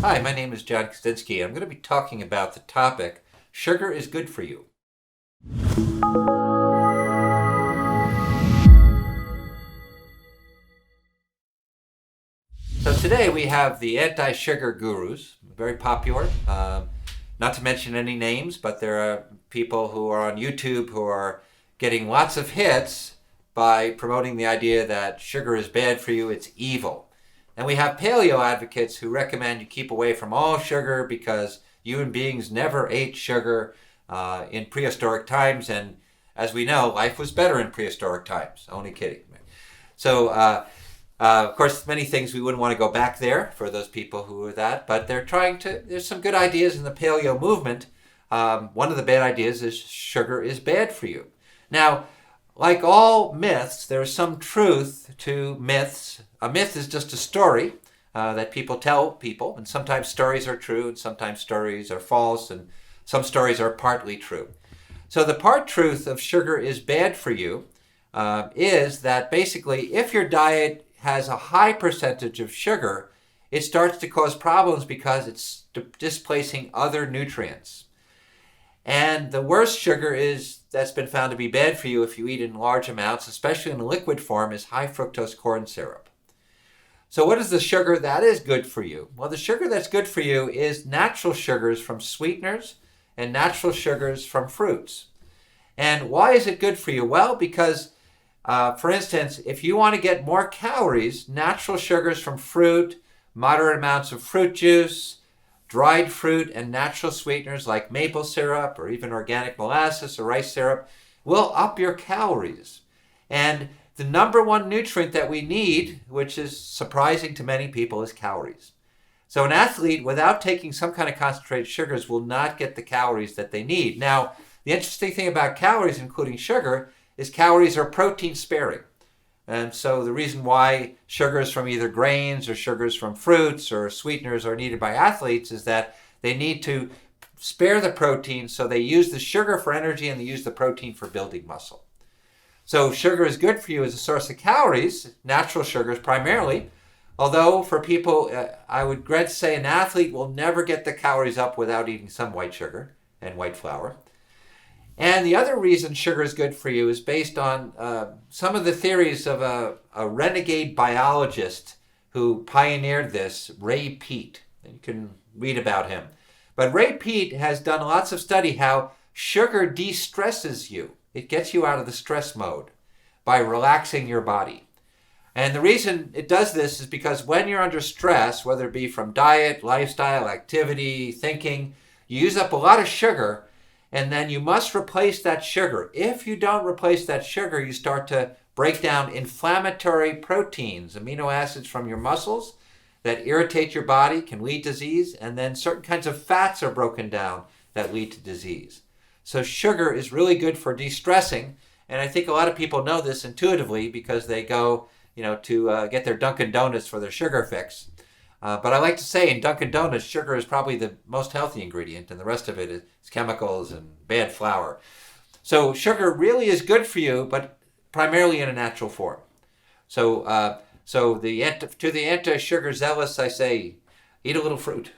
Hi, my name is John Kozinski. I'm going to be talking about the topic, sugar is good for you. So today we have the anti-sugar gurus, very popular. Not to mention any names, but there are people who are on YouTube who are getting lots of hits by promoting the idea that sugar is bad for you, it's evil. And we have paleo advocates who recommend you keep away from all sugar because human beings never ate sugar in prehistoric times. And as we know, life was better in prehistoric times. Only kidding. So, of course, many things we wouldn't want to go back there for those people who are that. But there's some good ideas in the paleo movement. One of the bad ideas is sugar is bad for you. Now, like all myths, there's some truth to myths. A myth is just a story that people tell people, and sometimes stories are true, and sometimes stories are false, and some stories are partly true. So the part truth of sugar is bad for you is that basically if your diet has a high percentage of sugar, it starts to cause problems because it's displacing other nutrients. And the worst sugar that's been found to be bad for you if you eat in large amounts, especially in liquid form, is high fructose corn syrup. So what is the sugar that is good for you? Well, the sugar that's good for you is natural sugars from sweeteners and natural sugars from fruits. And why is it good for you? Well, because, for instance, if you want to get more calories, natural sugars from fruit, moderate amounts of fruit juice, dried fruit, and natural sweeteners like maple syrup or even organic molasses or rice syrup will up your calories. And the number one nutrient that we need, which is surprising to many people, is calories. So an athlete, without taking some kind of concentrated sugars, will not get the calories that they need. Now, the interesting thing about calories, including sugar, is calories are protein sparing. And so the reason why sugars from either grains or sugars from fruits or sweeteners are needed by athletes is that they need to spare the protein, so they use the sugar for energy and they use the protein for building muscle. So sugar is good for you as a source of calories, natural sugars primarily, although for people, I would say an athlete will never get the calories up without eating some white sugar and white flour. And the other reason sugar is good for you is based on some of the theories of a renegade biologist who pioneered this, Ray Peat. You can read about him. But Ray Peat has done lots of study how sugar de-stresses you. It gets you out of the stress mode by relaxing your body. And the reason it does this is because when you're under stress, whether it be from diet, lifestyle, activity, thinking, you use up a lot of sugar. And then you must replace that sugar. If you don't replace that sugar, you start to break down inflammatory proteins, amino acids from your muscles that irritate your body, can lead to disease, and then certain kinds of fats are broken down that lead to disease. So sugar is really good for de-stressing, and I think a lot of people know this intuitively because they go, to get their Dunkin' Donuts for their sugar fix. But I like to say in Dunkin' Donuts, sugar is probably the most healthy ingredient, and the rest of it is chemicals and bad flour. So sugar really is good for you, but primarily in a natural form. So, to the anti-sugar zealous, I say, eat a little fruit.